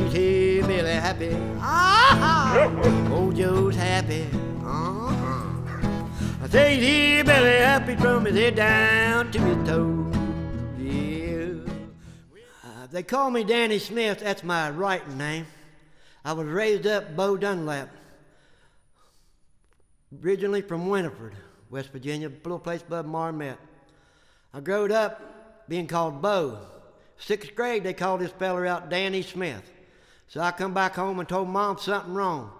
He's Billy happy. Ah, old Joe's happy. I say he's Billy happy from his head down to his toes. Yeah. They call me Danny Smith. That's my writing name. I was raised up Bo Dunlap, originally from Winifred, West Virginia, a little place above Marmet. I growed up being called Bo. 6th grade, they called this feller out Danny Smith. So I come back home and told Mom something wrong.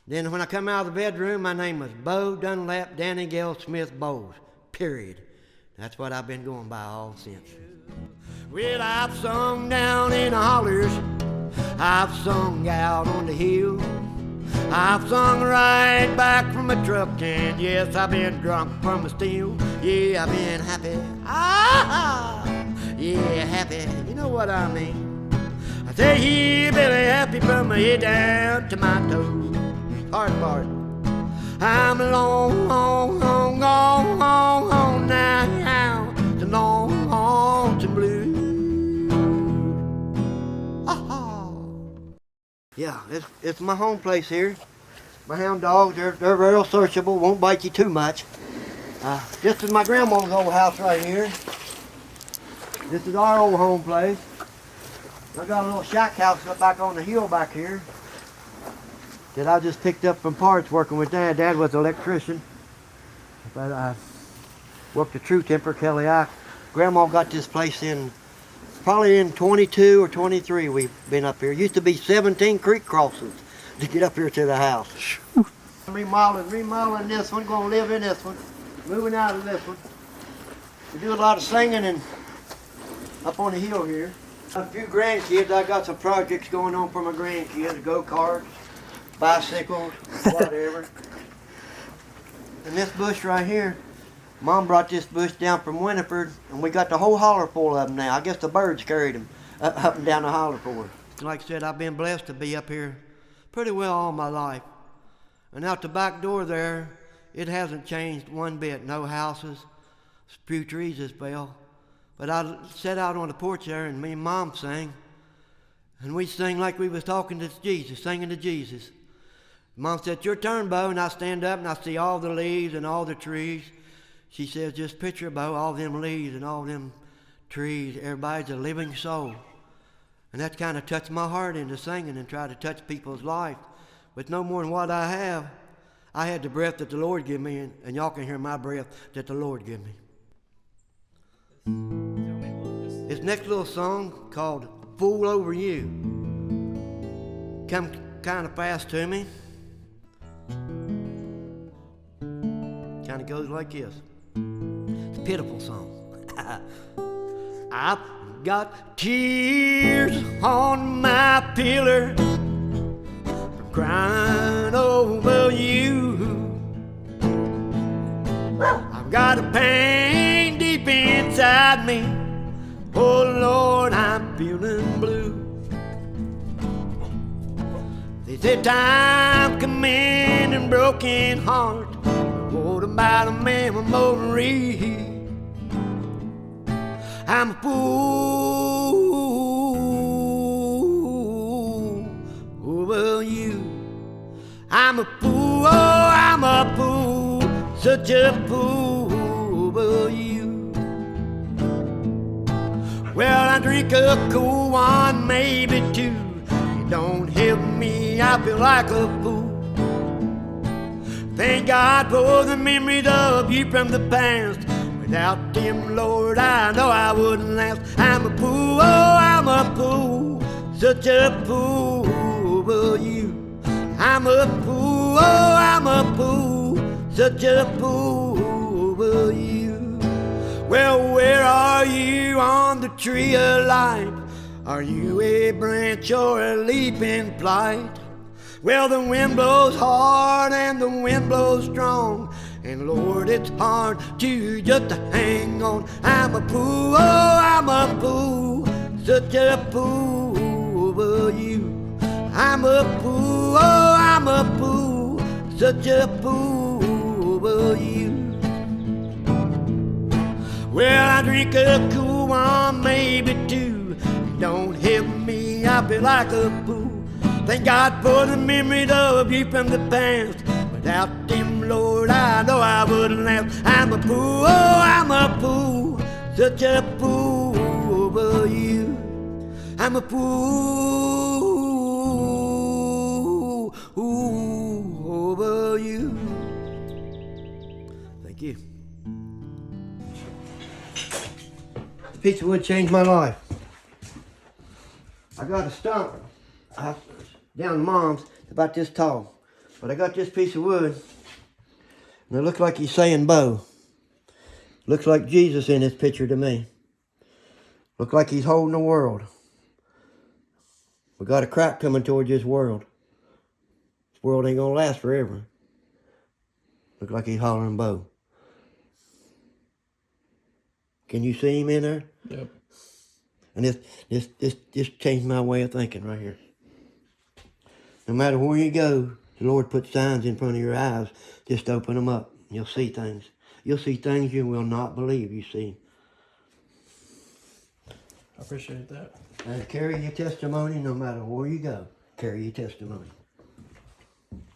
Then when I come out of the bedroom, my name was Bo Dunlap Danny Gale Smith Bowes, period. That's what I've been going by all since. Well, I've sung down in the hollers, I've sung out on the hill, I've sung right back from a truck, and yes, I've been drunk from a still. Yeah, I've been happy, yeah, happy, you know what I mean. I say, yeah, Billy happy from my head down to my toes. Hard part. I'm a long, long, long, long, long, long now. The long, long to blue. Yeah, it's my home place here. My hound dogs, they're real sociable, won't bite you too much. This is my grandma's old house right here. This is our old home place. I got a little shack house up back on the hill back here that I just picked up from parts working with Dad. Dad was an electrician, but I worked at True Temper, Kelly. Grandma got this place probably in 22 or 23 we've been up here. It used to be 17 creek crossings to get up here to the house. Remodeling this one, gonna live in this one, moving out of this one. We do a lot of singing and up on the hill here. A few grandkids, I got some projects going on for my grandkids, go-karts, bicycles, whatever. And this bush right here, Mom brought this bush down from Winifred, and we got the whole holler full of them now. I guess the birds carried them up and down the holler for us. Like I said, I've been blessed to be up here pretty well all my life. And out the back door there, it hasn't changed one bit. No houses, a few trees as well. But I sat out on the porch there, and me and Mom sang. And we sing like we was talking to Jesus, singing to Jesus. Mom said, "Your turn, Bo," and I stand up and I see all the leaves and all the trees. She says, "Just picture, Bo, all them leaves and all them trees. Everybody's a living soul." And that kind of touched my heart into singing and try to touch people's life. With no more than what I have, I had the breath that the Lord gave me, and y'all can hear my breath that the Lord gave me. This next little song called "Fool Over You" come kind of fast to me. Kind of goes like this. It's a pitiful song. I've got tears on my pillar from crying over you. I've got a pain deep inside me. Oh Lord, I'm feeling blue. They say time coming and broken heart. What about a memory? I'm a fool over you. I'm a fool, oh, I'm a fool, such a fool over you. Well, I drink a cool one, maybe two. You don't help me, I feel like a fool. Thank God for the memories of you from the past. Without them, Lord, I know I wouldn't last. I'm a fool, oh, I'm a fool, such a fool over you. I'm a fool, oh, I'm a fool, such a fool over you. Well, where are you on the tree of life? Are you a branch or a leaf in flight? Well, the wind blows hard and the wind blows strong, and Lord, it's hard to just hang on. I'm a fool, oh, I'm a fool, such a fool over you. I'm a fool, oh, I'm a fool, such a fool over you. Well, I drink a cool one, maybe two. Don't help me, me, I feel like a fool. Thank God for the memories of you from the past. Without them, Lord, I know I wouldn't last. I'm a fool, oh, I'm a fool, such a fool over you. I'm a fool over you. Thank you. This piece of wood changed my life. I got a stump down Mom's about this tall. But I got this piece of wood, and it looks like he's saying Bo. Looks like Jesus in this picture to me. Looks like he's holding the world. We got a crack coming towards this world. This world ain't gonna last forever. Looks like he's hollering Bo. Can you see him in there? Yep. And this changed my way of thinking right here. No matter where you go, the Lord puts signs in front of your eyes. Just open them up. You'll see things. You'll see things you will not believe you see. I appreciate that. And carry your testimony no matter where you go. Carry your testimony.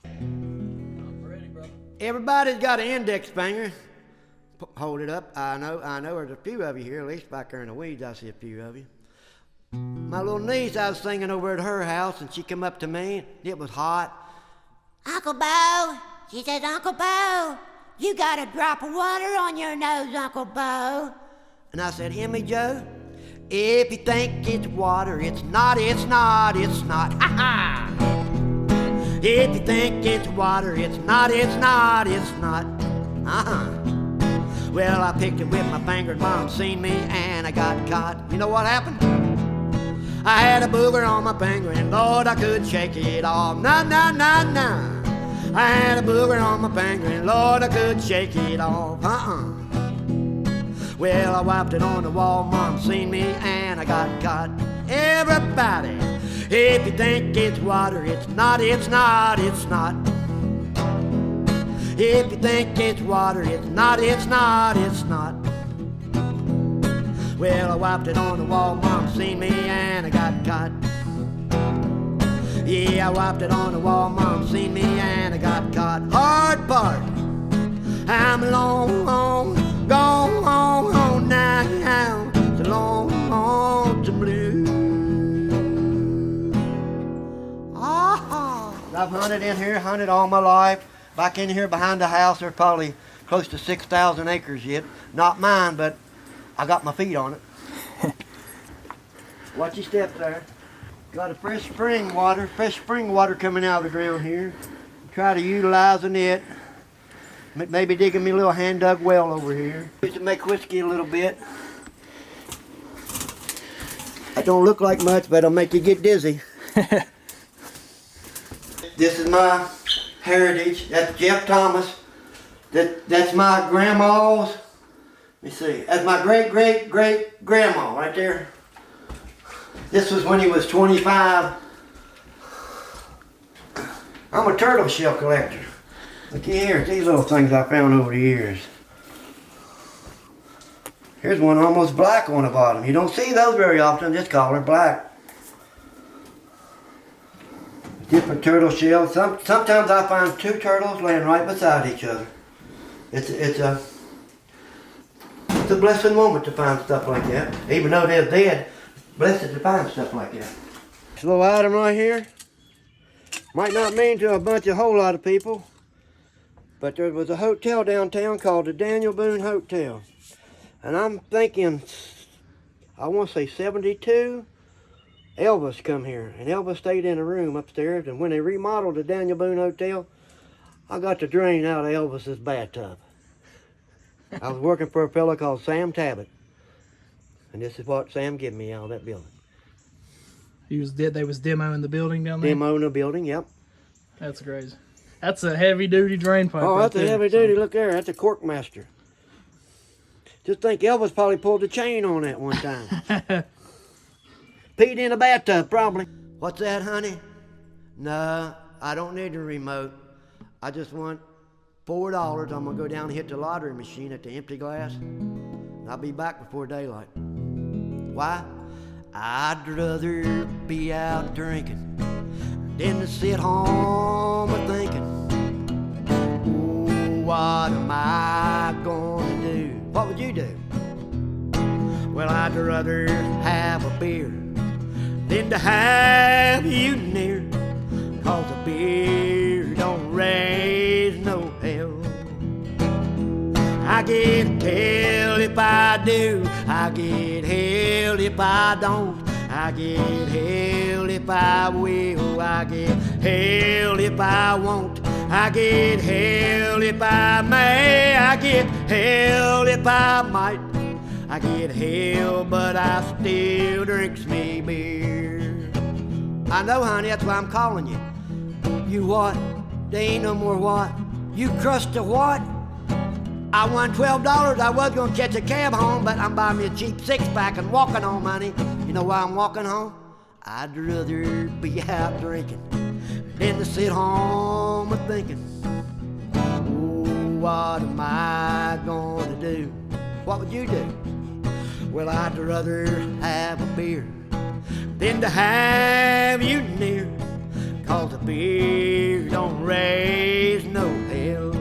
I'm ready, brother. Everybody's got an index finger. Hold it up. I know there's a few of you here. At least back there in the weeds I see a few of you. My little niece, I was singing over at her house, and she come up to me. It was hot. Uncle Bo, she says, Uncle Bo, you got a drop of water on your nose, Uncle Bo. And I said, Emmy Joe, if you think it's water, it's not, it's not, it's not. Ha ha! If you think it's water, it's not, it's not, it's not. Uh-huh. Well, I picked it with my finger, and Mom seen me, and I got caught. You know what happened? I had a booger on my finger, and Lord, I could shake it off. Nah, nah, nah, nah. I had a booger on my finger, and Lord, I could shake it off. Well, I wiped it on the wall, Mom seen me, and I got caught. Everybody, if you think it's water, it's not, it's not, it's not. If you think it's water, it's not, it's not, it's not. Well, I wiped it on the wall, Mom seen me, and I got caught. Yeah, I wiped it on the wall, Mom seen me, and I got caught. Hard part, I'm long, gone home now. It's a long, lonesome blue. Oh. I've hunted in here, hunted all my life. Back in here behind the house, there's probably close to 6,000 acres yet. Not mine, but I got my feet on it. Watch your steps there. Got a fresh spring water coming out of the ground here. Try to utilizing it. Maybe digging me a little hand dug well over here. Used to make whiskey a little bit. That don't look like much, but it'll make you get dizzy. This is my heritage. That's Jeff Thomas. That's my grandma's. Let me see. That's my great-great-great-grandma right there. This was when he was 25. I'm a turtle shell collector. Look here, these little things I found over the years. Here's one almost black on the bottom. You don't see those very often, just call her black. Different turtle shells. Sometimes I find two turtles laying right beside each other. It's a blessed moment to find stuff like that. Even though they're dead, blessed to find stuff like that. This little item right here might not mean to a whole lot of people, but there was a hotel downtown called the Daniel Boone Hotel. And I'm thinking, I want to say 72, Elvis come here. And Elvis stayed in a room upstairs, and when they remodeled the Daniel Boone Hotel, I got the drain out of Elvis's bathtub. I was working for a fellow called Sam Tabbitt. And this is what Sam gave me out of that building. They was demoing the building down there? Demoing the building, yep. That's crazy. That's a heavy duty drain pipe. Oh, that's right a there. heavy duty. Look there, that's a cork master. Just think Elvis probably pulled the chain on that one time. Peed in a bathtub, probably. What's that, honey? No, I don't need a remote. I just want $4. I'm gonna go down and hit the lottery machine at the empty glass. And I'll be back before daylight. Why? I'd rather be out drinking than to sit home a thinking, oh, what am I gonna do? What would you do? Well, I'd rather have a beer than to have you near, 'cause a beer don't raise no hell. I get hell if I do, I get hell if I don't, I get hell if I will, I get hell if I won't, I get hell if I may, I get hell if I might, I get hell but I still drinks me beer. I know, honey, that's why I'm calling you. You what? There ain't no more what? You crushed a what? I won $12. I was gonna catch a cab home, but I'm buying me a cheap six-pack and walking home, honey. You know why I'm walking home? I'd rather be out drinking than to sit home a thinking, oh, what am I gonna do? What would you do? Well, I'd rather have a beer than to have you near, 'cause a beer don't raise no hell.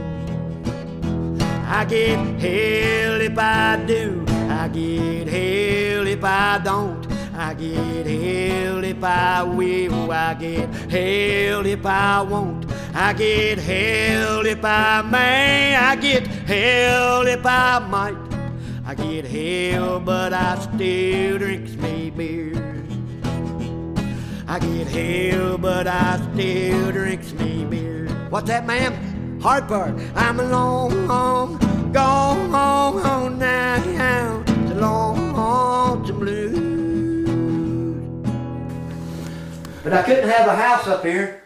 I get hell if I do, I get hell if I don't, I get hell if I will, I get hell if I won't, I get hell if I may, I get hell if I might, I get hell but I still drinks me beer. I get hell but I still drinks me beer. What's that, ma'am? Hard part. I'm a long, gone home now. It's a long to blues. But I couldn't have a house up here,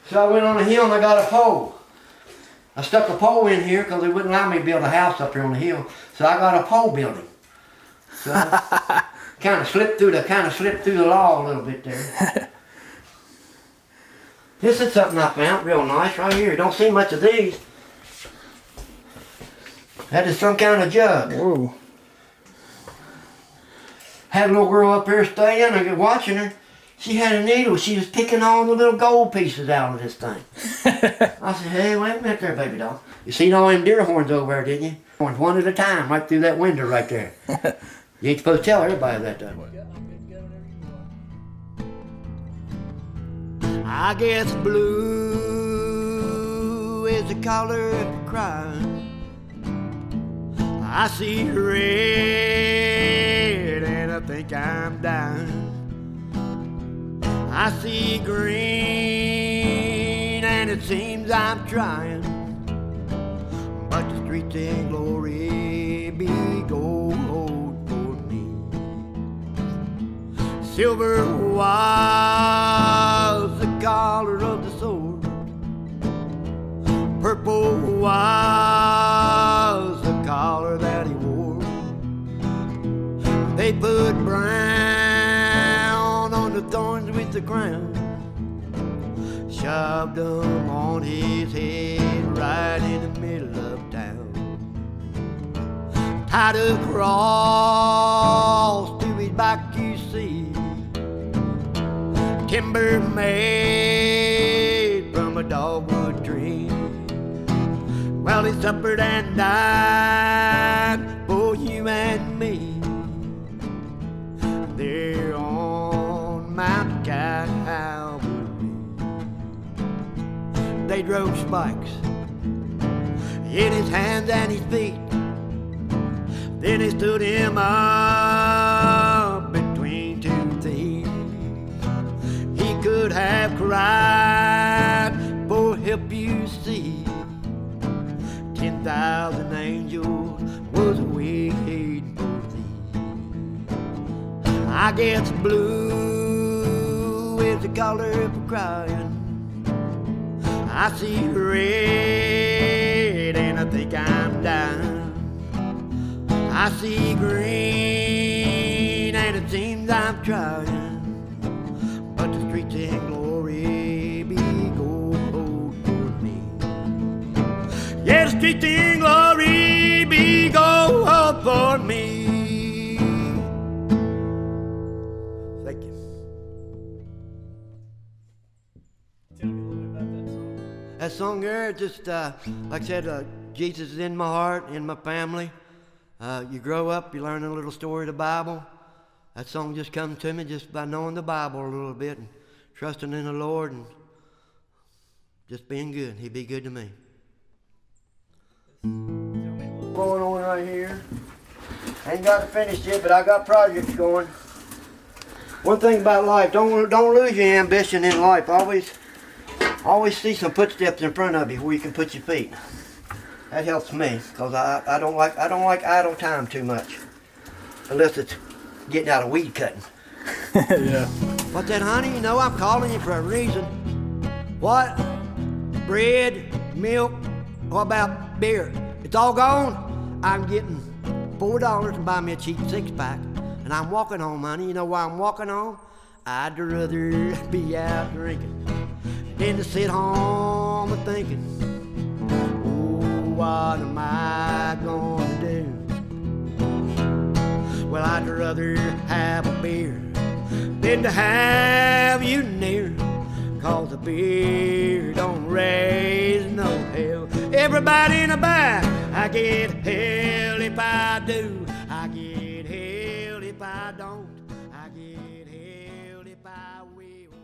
so I went on a hill and I got a pole. I stuck a pole in here because they wouldn't allow me to build a house up here on the hill, so I got a pole building. So kind of slipped through the law a little bit there. This is something I found real nice right here. Don't see much of these. That is some kind of jug. Whoa. Had a little girl up here staying, I was watching her. She had a needle. She was picking all the little gold pieces out of this thing. I said, hey, wait a minute there, baby doll. You seen all them deer horns over there, didn't you? Horns one at a time, right through that window right there. You ain't supposed to tell everybody that, though. I guess blue is the color of crying. I see red and I think I'm dying. I see green and it seems I'm trying, but the streets in glory be gold for me. Silver was the color of the sword, purple was the collar that he wore. They put brown on the thorns with the crown, shoved them on his head right in the middle of town, tied a cross to his back, you see, timber made from a dogwood tree. Well, he suffered and died for you and me there on Mount Calvary. They drove spikes in his hands and his feet. Then they stood him up between two thieves. He could have cried for help, you see. 10,000 angels was waiting for thee. I guess blue is the color for crying. I see red and I think I'm dying. I see green and it seems I'm trying, but the streets in glory be gold for me. Yeah, the streets in glory be gold for me. That song there, just like I said, Jesus is in my heart, in my family. You grow up, you learn a little story of the Bible. That song just comes to me just by knowing the Bible a little bit and trusting in the Lord and just being good. He'd be good to me. Going on right here. I ain't got it finished yet, but I got projects going. One thing about life, don't lose your ambition in life. Always see some footsteps in front of you where you can put your feet. That helps me, because I don't like idle time too much, unless it's getting out of weed cutting. Yeah. What's that, honey? You know I'm calling you for a reason. What? Bread, milk, what about beer? It's all gone. I'm getting $4 to buy me a cheap six-pack, and I'm walking home, honey. You know why I'm walking home? I'd rather be out drinking than to sit home a thinking, oh, what am I gonna do? Well, I'd rather have a beer than to have you near, 'cause the beer don't raise no hell. Everybody in the back, I get hell if I do, I get hell if I don't, I get hell if I will.